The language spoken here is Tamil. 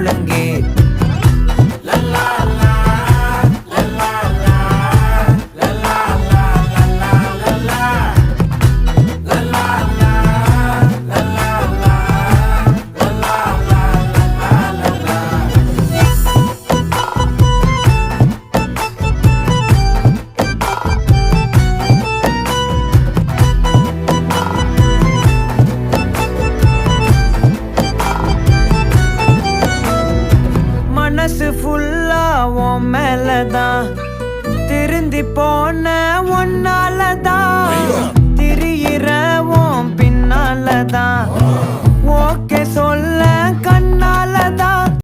முழங்கு. மனசு ஃபுல்லா உன் மேலதான், திருந்தி போன ஒன்னாலதான், திரியிற உன் பின்னாலதான், ஓகே சொல்ல கண்ணாலதான்.